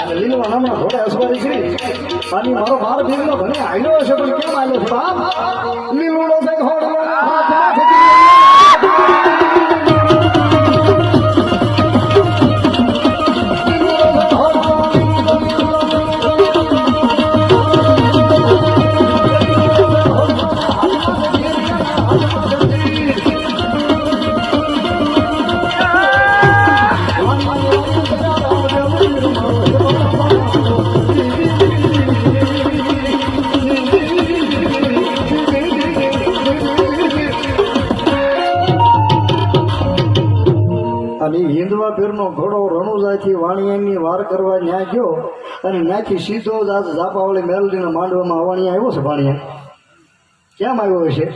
લીલવા નામના ઘોડે અસવારી છે અને મારો બાર ભીમનો ઘણે આયલો હશે પણ કેમ આયલો છે બાપ લીલુડો છે ઘોડો હિન્દવા પીરનો ઘોડો રણુજાથી વાણિયાની વાર કરવા ન્યા ગયો અને ત્યાંથી સીધો જ આજ ઝાપાવાળી મેલડીના માંડવામાં વાણિયા આવ્યો છે. વાણિયા કેમ આવ્યો હશે?